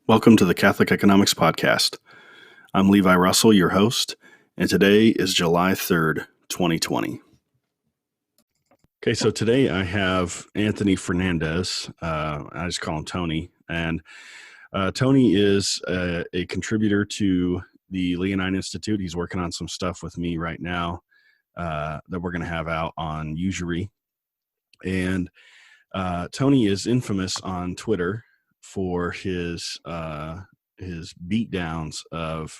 Welcome to the Catholic Economics Podcast. I'm Levi Russell, your host, and today is July 3rd, 2020. Okay, so today I have Anthony Fernandez. I just call him Tony. And Tony is a contributor to the Leonine Institute. He's working on some stuff with me right now that we're going to have out on usury. And Tony is infamous on Twitter for his beatdowns of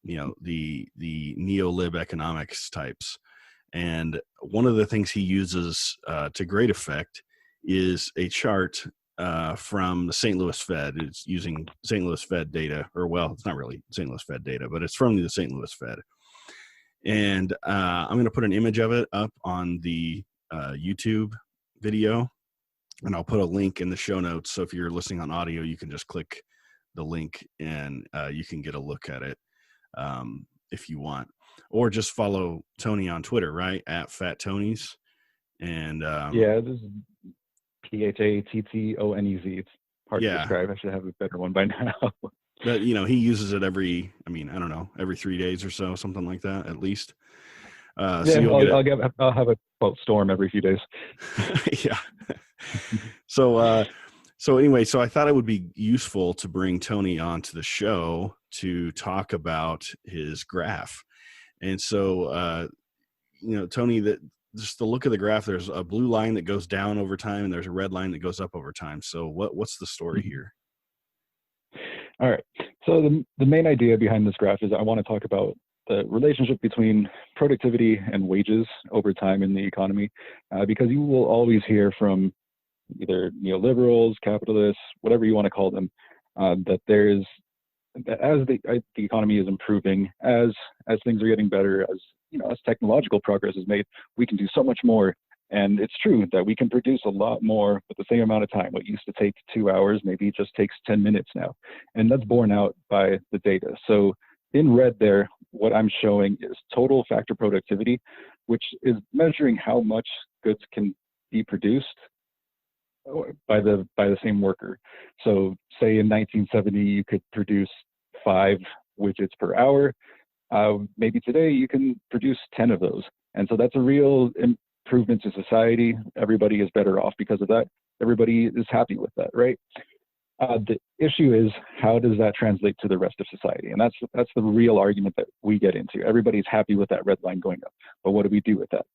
the neo-lib economics types. And one of the things he uses to great effect is a chart from the St. Louis Fed. It's using St. Louis Fed data, it's not really St. Louis Fed data, but it's from the St. Louis Fed. And I'm going to put an image of it up on the YouTube video, and I'll put a link in the show notes. So if you're listening on audio, you can just click the link and you can get a look at it if you want, or just follow Tony on Twitter, right? At Fat Tonys. And this is PHATTONEZ. It's hard to describe. I should have a better one by now. But he uses it every 3 days or so, something like that, at least. I'll have a quote storm every few days. Yeah. So I thought it would be useful to bring Tony onto the show to talk about his graph. And so, Tony, that just the look of the graph, there's a blue line that goes down over time and there's a red line that goes up over time. So what's the story here? All right. So the main idea behind this graph is I want to talk about the relationship between productivity and wages over time in the economy, because you will always hear from either neoliberals, capitalists, whatever you want to call them, that as the economy is improving, as things are getting better, as technological progress is made, we can do so much more. And it's true that we can produce a lot more with the same amount of time. What used to take 2 hours maybe just takes 10 minutes now. And that's borne out by the data. So in red there, what I'm showing is total factor productivity, which is measuring how much goods can be produced by the same worker. So say in 1970, you could produce 5 widgets per hour. Maybe today you can produce 10 of those. And so that's a real improvement to society. Everybody is better off because of that. Everybody is happy with that, right? The issue is, how does that translate to the rest of society? And that's the real argument that we get into. Everybody's happy with that red line going up, but what do we do with that?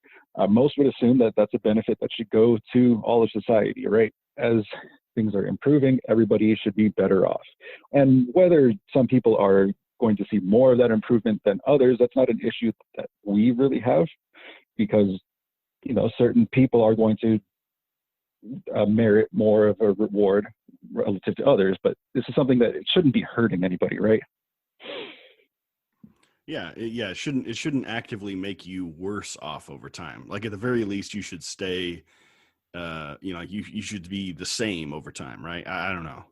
Most would assume that that's a benefit that should go to all of society, right? As things are improving, everybody should be better off. And whether some people are going to see more of that improvement than others, that's not an issue that we really have, because certain people are going to merit more of a reward relative to others, but this is something that it shouldn't be hurting anybody, right? Yeah. It shouldn't actively make you worse off over time. Like at the very least, you should stay. You should be the same over time, right? I don't know.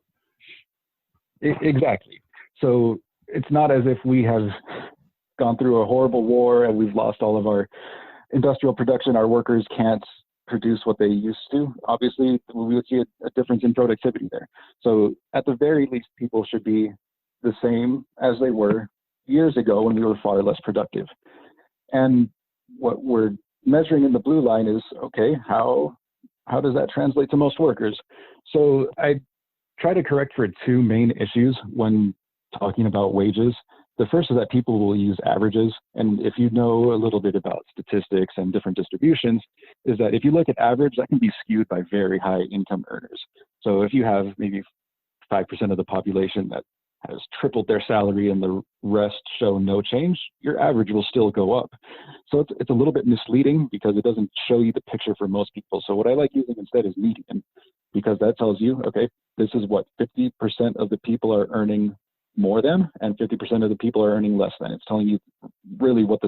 Exactly. So it's not as if we have gone through a horrible war and we've lost all of our industrial production. Our workers can't produce what they used to. Obviously, we would see a difference in productivity there. So at the very least, people should be the same as they were years ago when we were far less productive. And what we're measuring in the blue line is, okay, how does that translate to most workers? So I try to correct for 2 main issues when talking about wages. The first is that people will use averages. And if you know a little bit about statistics and different distributions, is that if you look at average, that can be skewed by very high income earners. So if you have maybe 5% of the population that has tripled their salary and the rest show no change, your average will still go up. So it's a little bit misleading because it doesn't show you the picture for most people. So what I like using instead is median, because that tells you, okay, this is what 50% of the people are earning more than, and 50% of the people are earning less than. It's telling you really what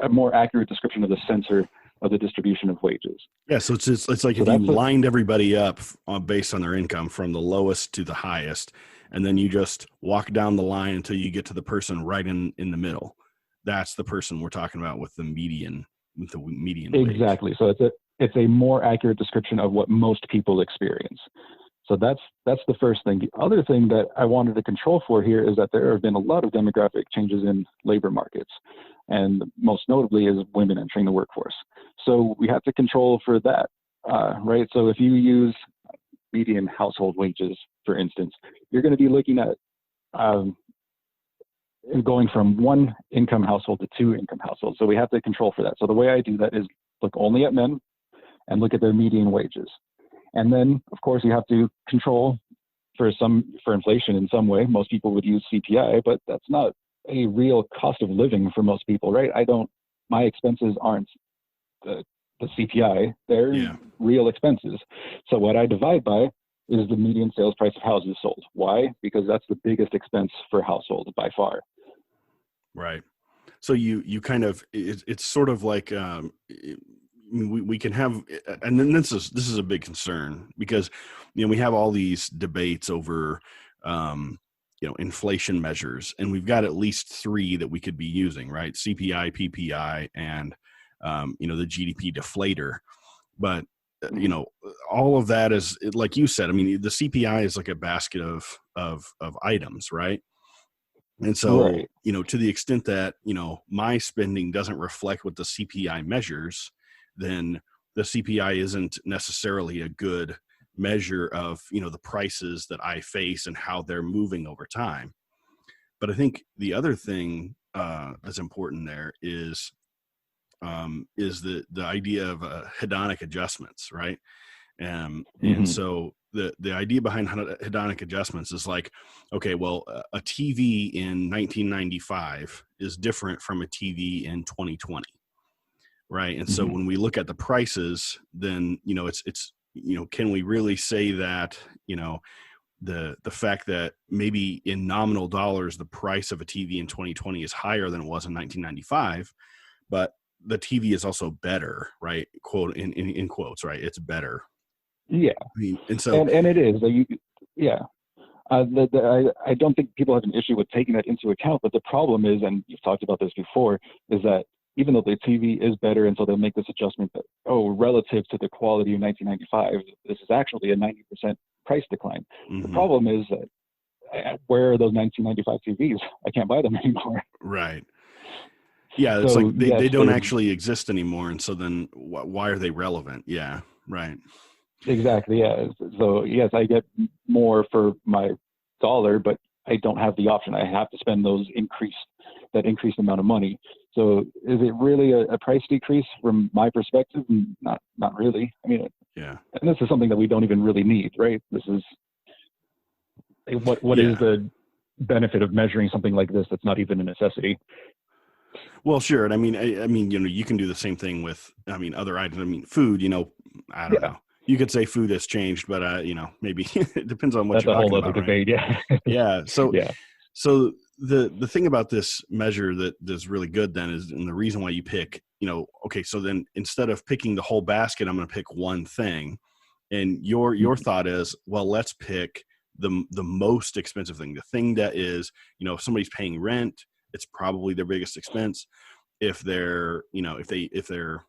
a more accurate description of the center of the distribution of wages. Yeah, so it's like if you lined everybody up based on their income from the lowest to the highest, and then you just walk down the line until you get to the person right in the middle. That's the person we're talking about with the median wage. Exactly. So it's a more accurate description of what most people experience. So that's the first thing. The other thing that I wanted to control for here is that there have been a lot of demographic changes in labor markets, and most notably is women entering the workforce. So we have to control for that, right? So if you use median household wages, for instance, you're going to be looking at going from one income household to two income households. So we have to control for that. So the way I do that is look only at men and look at their median wages. And then, of course, you have to control for inflation in some way. Most people would use CPI, but that's not a real cost of living for most people, right? My expenses aren't the CPI, they're real expenses. So what I divide by is the median sales price of houses sold. Why? Because that's the biggest expense for households by far. Right. So you kind of, it's sort of like, we can have, and then this is a big concern because, we have all these debates over, inflation measures, and we've got at least three that we could be using, right? CPI, PPI, and, the GDP deflator. But, all of that is, like you said, the CPI is like a basket of items, right? And so, right. To the extent that, my spending doesn't reflect what the CPI measures, then the CPI isn't necessarily a good measure of, the prices that I face and how they're moving over time. But I think the other thing that's important there is the idea of hedonic adjustments, right? And so the idea behind hedonic adjustments is like, okay, well, a TV in 1995 is different from a TV in 2020, right? And so when we look at the prices, then it's can we really say that the fact that maybe in nominal dollars the price of a TV in 2020 is higher than it was in 1995, but the TV is also better, right? Quote in quotes, right? It's better. Yeah. And so, and it is. I don't think people have an issue with taking that into account, but the problem is, and you've talked about this before, is that even though the TV is better, and so they'll make this adjustment that, relative to the quality of 1995, this is actually a 90% price decline. The problem is that where are those 1995 TVs? I can't buy them anymore. Right. Yeah, it's like they don't actually exist anymore, and so then why are they relevant? Yeah, right. Exactly, yeah. So yes, I get more for my dollar, but I don't have the option. I have to spend that increased amount of money. So is it really a price decrease from my perspective? Not really. And this is something that we don't even really need, right? This is what is the benefit of measuring something like this that's not even a necessity? Well, sure. And I mean, you can do the same thing with, other items. Food, I don't know. You could say food has changed, but maybe it depends on what that's you're talking about. That's a whole other debate, right? Yeah. So the thing about this measure that is really good then is, and the reason why you pick, okay, so then instead of picking the whole basket, I'm going to pick one thing. And your thought is, well, let's pick the most expensive thing, the thing that is, if somebody's paying rent, it's probably their biggest expense. If they're, if they're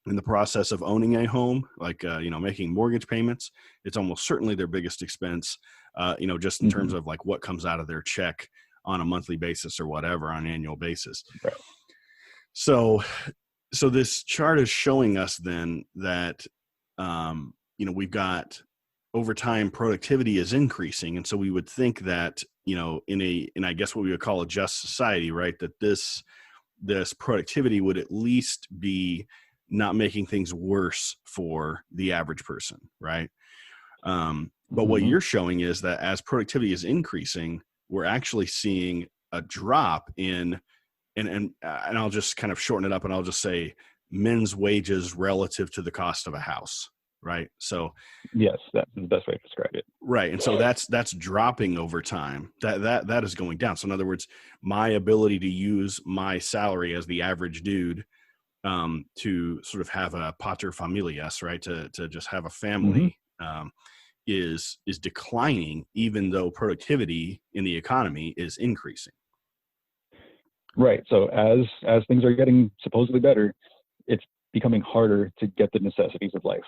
in the process of owning a home, like, making mortgage payments, it's almost certainly their biggest expense, just in terms of like what comes out of their check on a monthly basis or whatever, on an annual basis. Right. So this chart is showing us then that, we've got over time productivity is increasing. And so we would think that, in I guess what we would call a just society, right, that this productivity would at least be not making things worse for the average person, right? But what you're showing is that as productivity is increasing, we're actually seeing a drop in, and I'll just kind of shorten it up, and I'll just say men's wages relative to the cost of a house, right? So yes, that's the best way to describe it. Right. And so that's dropping over time. That is going down. So in other words, my ability to use my salary as the average dude to sort of have a pater familias, right? To just have a family, is declining, even though productivity in the economy is increasing. Right. So as things are getting supposedly better, it's becoming harder to get the necessities of life.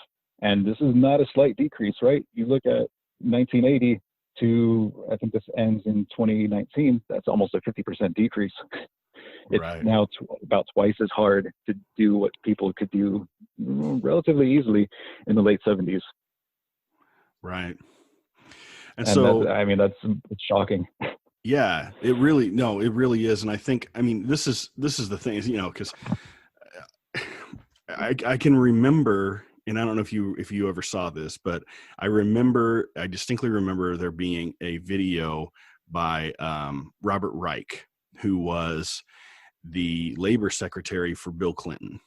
And this is not a slight decrease, right? You look at 1980 to, I think this ends in 2019, that's almost a 50% decrease. It's Right. now about twice as hard to do what people could do relatively easily in the late 70s. Right. And And that's, so, I mean, it's shocking. yeah, it really is. And I think, I mean, this is the thing is, because I can remember, and I don't know if you ever saw this, but I distinctly remember there being a video by Robert Reich, who was the labor secretary for Bill Clinton.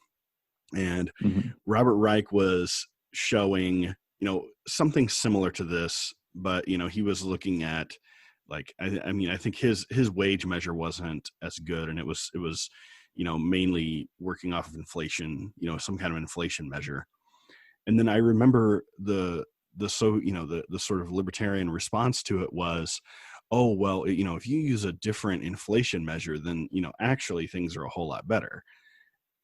And Mm-hmm. Robert Reich was showing, something similar to this, but, he was looking at, like, I mean, I think his wage measure wasn't as good, and it was, mainly working off of inflation, some kind of inflation measure. And then I remember the sort of libertarian response to it was, oh, well, if you use a different inflation measure, then, actually things are a whole lot better.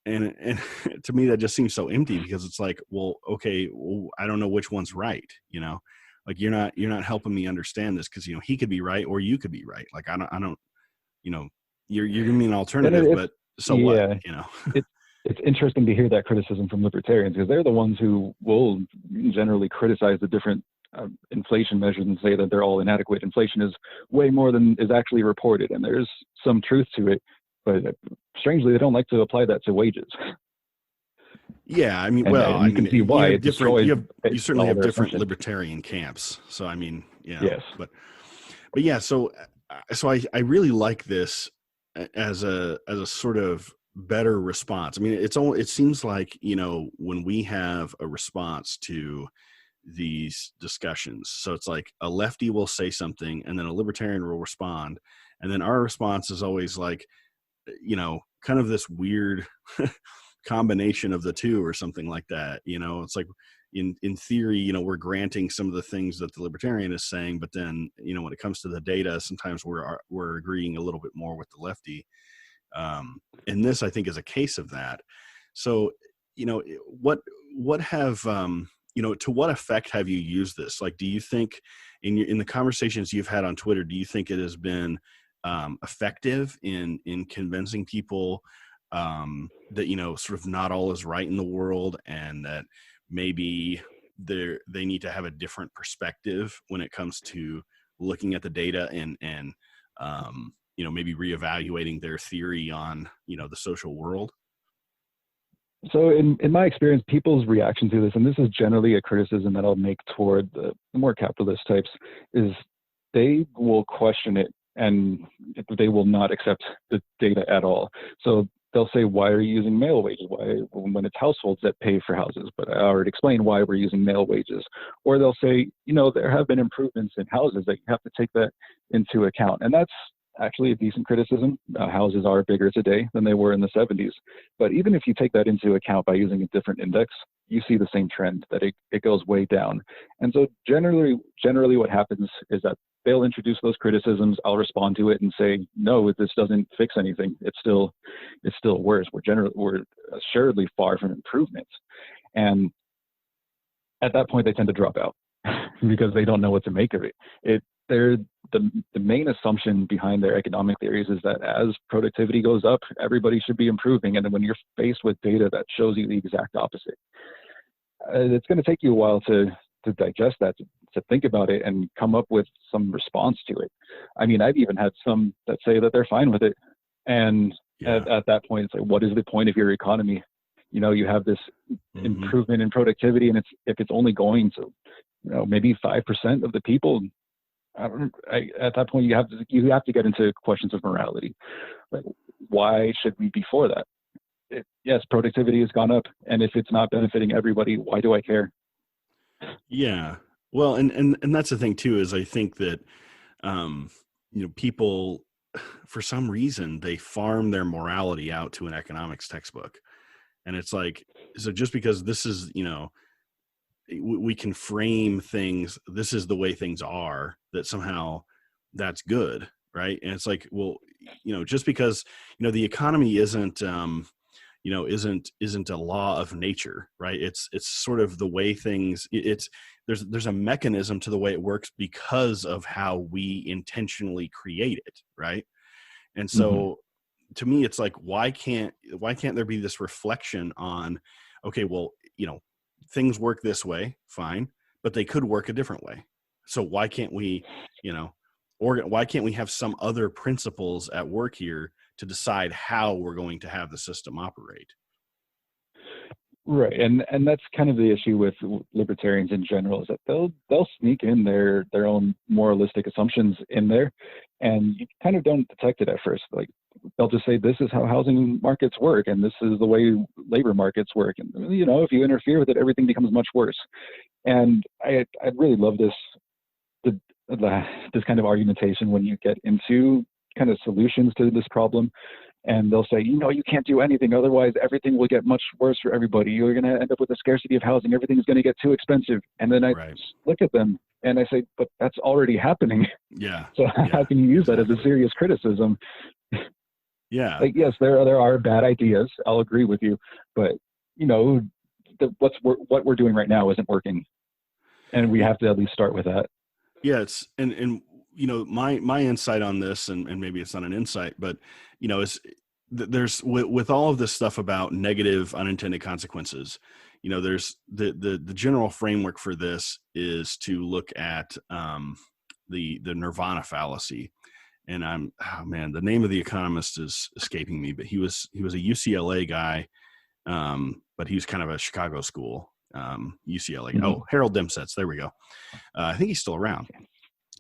And to me, that just seems so empty, because it's like, well, okay, well, I don't know which one's right. Like, you're not helping me understand this, because, he could be right or you could be right. Like, I don't, you're giving me an alternative, but so what, yeah, it's interesting to hear that criticism from libertarians, because they're the ones who will generally criticize the different inflation measures and say that they're all inadequate. Inflation is way more than is actually reported, and there's some truth to it, but strangely, they don't like to apply that to wages. Yeah, I mean, And you can see why it destroys you certainly all have their different assumptions. libertarian camps. So, I mean, Yes. but yeah, so I really like this as a sort of better response. I mean, it seems like, when we have a response to these discussions, so it's like a lefty will say something and then a libertarian will respond, and then our response is always like, kind of this weird combination of the two or something like that. It's like, in theory, we're granting some of the things that the libertarian is saying, but then, when it comes to the data, sometimes we're agreeing a little bit more with the lefty. And this, I think, is a case of that. So, what have, to what effect have you used this? Like, do you think in the conversations you've had on Twitter, do you think it has been effective in convincing people that, sort of not all is right in the world, and that maybe they need to have a different perspective when it comes to looking at the data, and maybe reevaluating their theory on, the social world? So in my experience, people's reaction to this, and this is generally a criticism that I'll make toward the more capitalist types, is they will question it and they will not accept the data at all. So they'll say, why are you using male wages? Why, when it's households that pay for houses? But I already explained why we're using male wages. Or they'll say, there have been improvements in houses, that you have to take that into account. And that's actually a decent criticism. Houses are bigger today than they were in the 70s. But even if you take that into account by using a different index, you see the same trend, that it goes way down. And so generally what happens is that they'll introduce those criticisms. I'll respond to it and say, no, this doesn't fix anything. It's still worse. We're assuredly far from improvements. And at that point, they tend to drop out because they don't know what to make of it. The main assumption behind their economic theories is that as productivity goes up, everybody should be improving. And then when you're faced with data that shows you the exact opposite, it's going to take you a while to digest that, to think about it and come up with some response to it. I mean, I've even had some that say that they're fine with it. And at that point, it's like, what is the point of your economy? You have this improvement in productivity, and if it's only going to, maybe 5% of the people, at that point, you have to get into questions of morality. Like, why should we be for that? Yes, productivity has gone up, and if it's not benefiting everybody, why do I care? Yeah. Well, and that's the thing too, is I think that, people, for some reason, they farm their morality out to an economics textbook. And it's like, so just because this is, we can frame things, this is the way things are, that somehow that's good. Right. And it's like, well, just because, the economy isn't a law of nature, right? It's sort of the way things, it's there's a mechanism to the way it works because of how we intentionally create it, right? And Hmm. so to me, it's like, why can't there be this reflection on, okay, well, things work this way, fine, but they could work a different way. So why can't we, or why can't we have some other principles at work here to decide how we're going to have the system operate? Right, and that's kind of the issue with libertarians in general, is that they'll sneak in their own moralistic assumptions in there, and you kind of don't detect it at first. Like, they'll just say this is how housing markets work, and this is the way labor markets work, and if you interfere with it, everything becomes much worse. And I really love the, this kind of argumentation when you get into kind of solutions to this problem. And they'll say, you can't do anything, otherwise everything will get much worse for everybody. You're going to end up with a scarcity of housing. Everything's going to get too expensive. And then I Right. look at them and I say, but that's already happening. Yeah. So how can you use that as a Exactly. serious criticism? Yeah. Like, yes, there are bad ideas. I'll agree with you, but what we're doing right now isn't working, and we Yeah. have to at least start with that. Yeah. It's, and my insight on this, and maybe it's not an insight, but is there's with all of this stuff about negative unintended consequences, there's the general framework for this is to look at the nirvana fallacy. And the name of the economist is escaping me, but he was a UCLA guy, but he was kind of a Chicago school, UCLA. Hmm. Oh, Harold Dempsey. There we go. I think he's still around,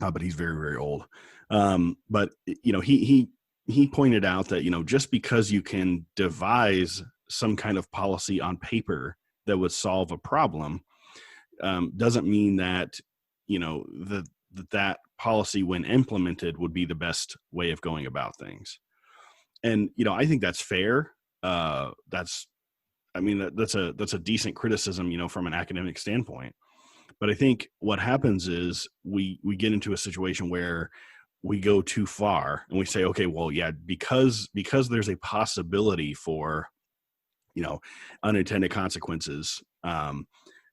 but he's very, very old. But he pointed out that just because you can devise some kind of policy on paper that would solve a problem, doesn't mean that that policy, when implemented, would be the best way of going about things. And I think that's fair. That's a decent criticism, from an academic standpoint. But I think what happens is we get into a situation where we go too far and we say, okay, well, yeah, because there's a possibility for unintended consequences,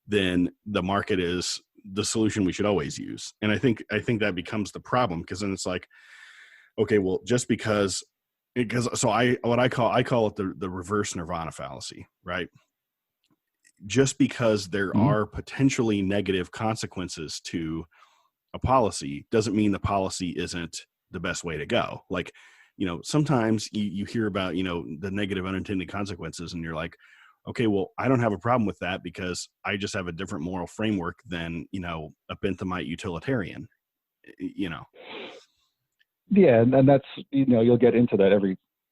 then the market is the solution we should always use. And I think that becomes the problem, because then it's like, okay, well, just because so I call it the reverse nirvana fallacy, right? Just because there Hmm. are potentially negative consequences to a policy doesn't mean the policy isn't the best way to go. Like, sometimes you hear about, the negative unintended consequences, and you're like, okay, well, I don't have a problem with that because I just have a different moral framework than, a Benthamite utilitarian, you know? Yeah, and that's, you'll get into that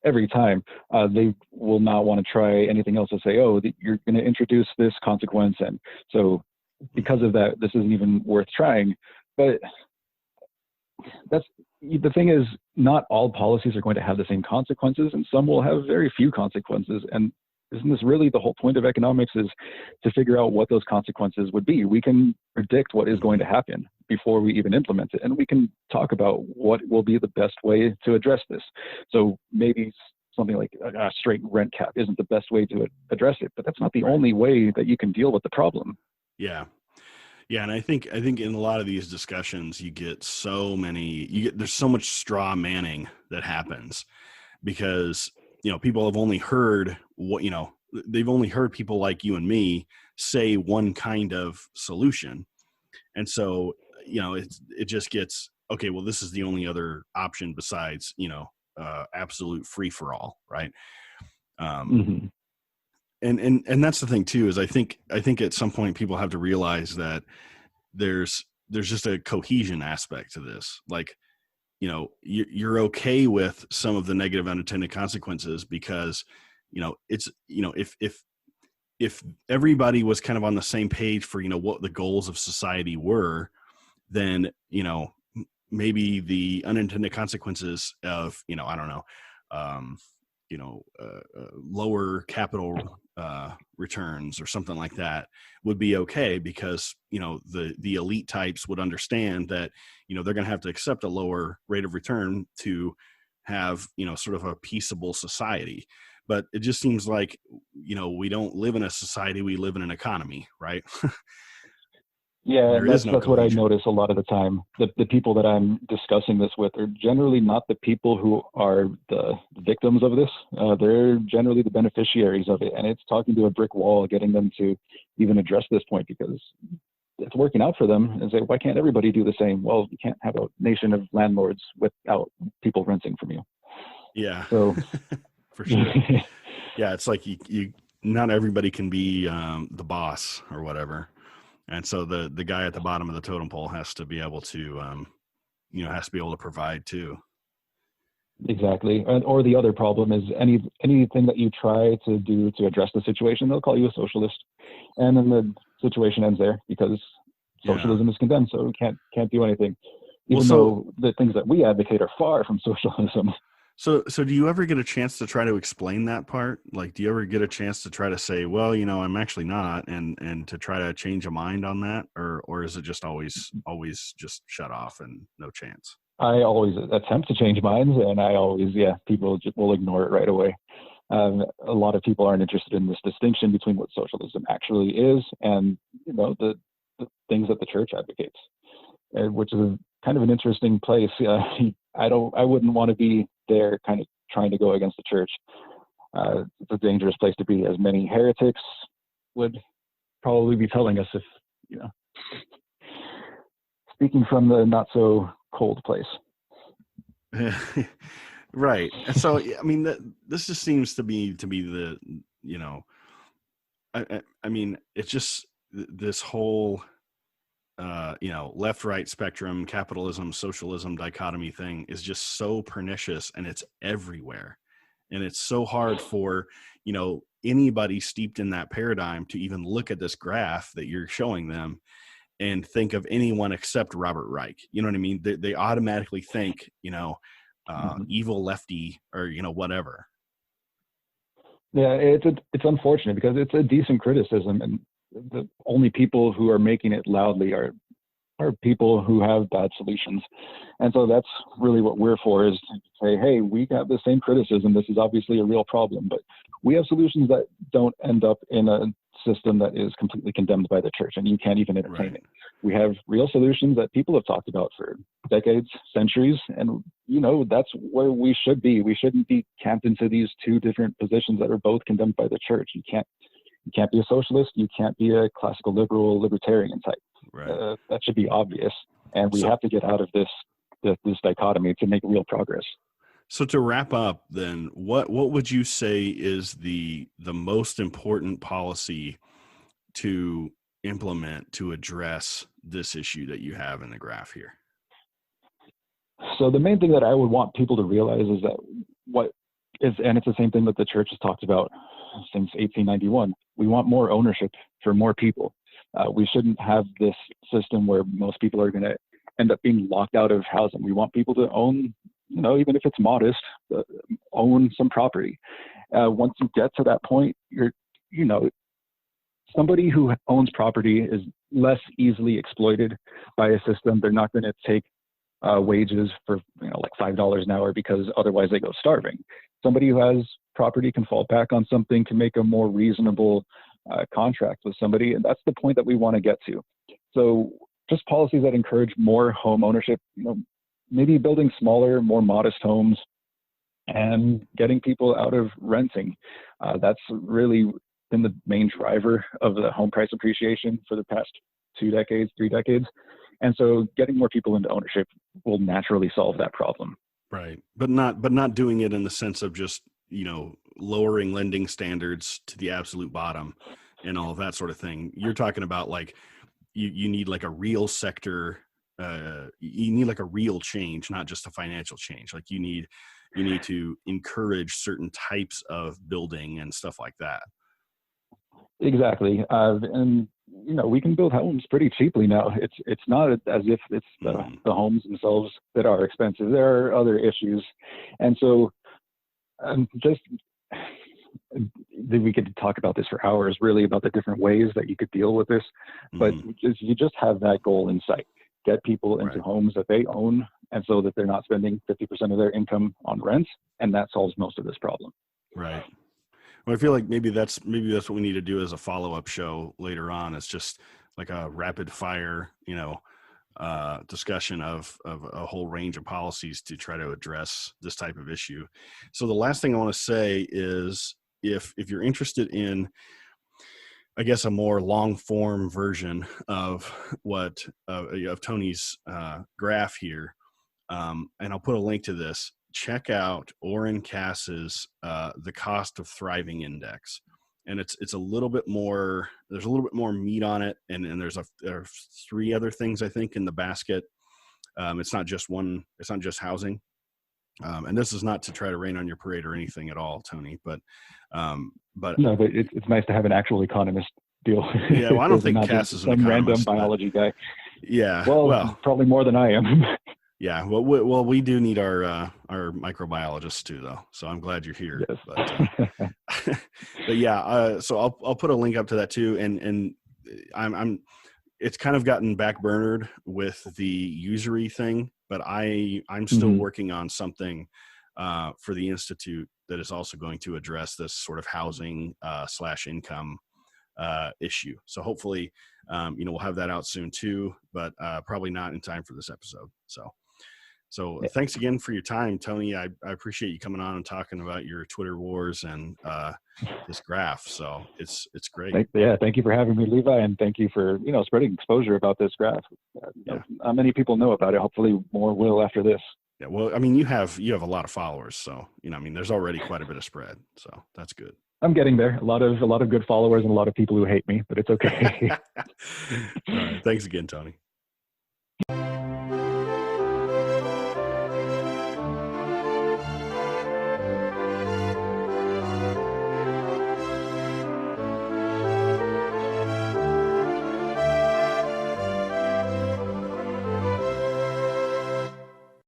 every time. They will not want to try anything else to say, oh, you're going to introduce this consequence, and so because of that, this isn't even worth trying. But that's the thing, is not all policies are going to have the same consequences, and some will have very few consequences. And isn't this really the whole point of economics, is to figure out what those consequences would be? We can predict what is going to happen before we even implement it, and we can talk about what will be the best way to address this. So maybe something like a straight rent cap isn't the best way to address it, but that's not the Right. only way that you can deal with the problem. Yeah. Yeah. And I think in a lot of these discussions, there's so much straw manning that happens, because people have only heard they've only heard people like you and me say one kind of solution. And so it just gets, okay, well, this is the only other option besides absolute free for all, right? um Hmm. and that's the thing too, is I think at some point people have to realize that there's just a cohesion aspect to this. Like, you're okay with some of the negative unintended consequences because it's if everybody was kind of on the same page for what the goals of society were, then maybe the unintended consequences of I don't know, um lower capital returns or something like that would be okay, because the elite types would understand that they're going to have to accept a lower rate of return to have sort of a peaceable society. But it just seems like we don't live in a society, we live in an economy, right? Yeah, There and is no that's what I cohesion. notice a lot of the time. The people that I'm discussing this with are generally not the people who are the victims of this. They're generally the beneficiaries of it, and it's talking to a brick wall, getting them to even address this point because it's working out for them. And say, why can't everybody do the same? Well, you can't have a nation of landlords without people renting from you. Yeah, So, for sure. Yeah, it's like you not everybody can be the boss or whatever, and so the guy at the bottom of the totem pole has to be able to has to be able to provide too. exactly. Or the other problem is anything that you try to do to address the situation, they'll call you a socialist, and then the situation ends there because Yeah. socialism is condemned, so we can't do anything, Well, even so though the things that we advocate are far from socialism. so do you ever get a chance to try to explain that part? Like, do you ever get a chance to try to say, well, I'm actually not, and to try to change a mind on that, or is it just always just shut off and no chance? I always attempt to change minds, and I always, yeah, people will ignore it right away. A lot of people aren't interested in this distinction between what socialism actually is and the things that the church advocates, which is kind of an interesting place. I wouldn't want to be there, kind of trying to go against the church. It's a dangerous place to be, as many heretics would probably be telling us if you know, speaking from the not so cold place. Right. So I mean, this just seems to be the I mean, it's just this whole left right spectrum capitalism socialism dichotomy thing is just so pernicious, and it's everywhere, and it's so hard for anybody steeped in that paradigm to even look at this graph that you're showing them and think of anyone except Robert Reich. You know what I mean? They automatically think Mm-hmm. evil lefty or whatever. Yeah, it's unfortunate because it's a decent criticism, and the only people who are making it loudly are people who have bad solutions. And so that's really what we're for, is to say, hey, we have the same criticism. This is obviously a real problem, but we have solutions that don't end up in a system that is completely condemned by the church and you can't even entertain Right. it. We have real solutions that people have talked about for decades, centuries, and that's where we should be. We shouldn't be camped into these two different positions that are both condemned by the church. You can't be a socialist. You can't be a classical liberal libertarian type. Right. That should be obvious, and we So have to get out of this dichotomy to make real progress. so to wrap up, then, what would you say is the most important policy to implement to address this issue that you have in the graph here? So the main thing that I would want people to realize is that and it's the same thing that the church has talked about since 1891. We want more ownership for more people. We shouldn't have this system where most people are going to end up being locked out of housing. We want people to own, even if it's modest, own some property. Once you get to that point, you know, somebody who owns property is less easily exploited by a system. They're not going to take wages for like $5 an hour because otherwise they go starving. Somebody who has property can fall back on something to make a more reasonable contract with somebody, and that's the point that we want to get to. So just policies that encourage more home ownership, maybe building smaller, more modest homes and getting people out of renting. That's really been the main driver of the home price appreciation for the past 2 decades, 3 decades. And so getting more people into ownership will naturally solve that problem. Right. But not doing it in the sense of just, lowering lending standards to the absolute bottom and all of that sort of thing. You're talking about like you need like a real sector, you need like a real change, not just a financial change. Like you need to encourage certain types of building and stuff like that. Exactly. And we can build homes pretty cheaply now. It's not as if it's Hmm. the homes themselves that are expensive. There are other issues. And so just we could talk about this for hours, really, about the different ways that you could deal with this. But Hmm. you just have that goal in sight. Get people into Right. homes that they own, and so that they're not spending 50% of their income on rent, and that solves most of this problem. Right. Well, I feel like maybe that's what we need to do as a follow-up show later on. Is just like a rapid fire, discussion of a whole range of policies to try to address this type of issue. So the last thing I want to say is if you're interested in, I guess, a more long form version of what of Tony's graph here, and I'll put a link to this. Check out Oren Cass's The Cost of Thriving Index. And it's a little bit more, there's a little bit more meat on it. And there are 3 other things, I think, in the basket. It's not just housing. And this is not to try to rain on your parade or anything at all, Tony, but no, but it's nice to have an actual economist deal. Yeah, well, I don't think Cass is an economist, random biology guy. Yeah, well, probably more than I am. Yeah, well, we do need our microbiologists too, though. So I'm glad you're here. Yes. But yeah, so I'll put a link up to that too, and I'm it's kind of gotten backburnered with the usury thing, but I'm still working on something for the Institute that is also going to address this sort of housing / income issue. So hopefully, we'll have that out soon too, but probably not in time for this episode. So thanks again for your time, Tony. I appreciate you coming on and talking about your Twitter wars and this graph. So it's great. Thank you for having me, Levi, and thank you for spreading exposure about this graph. Not many people know about it. Hopefully, more will after this. Yeah, well, I mean, you have a lot of followers, so there's already quite a bit of spread. So that's good. I'm getting there. A lot of good followers and a lot of people who hate me, but it's okay. All right. Thanks again, Tony.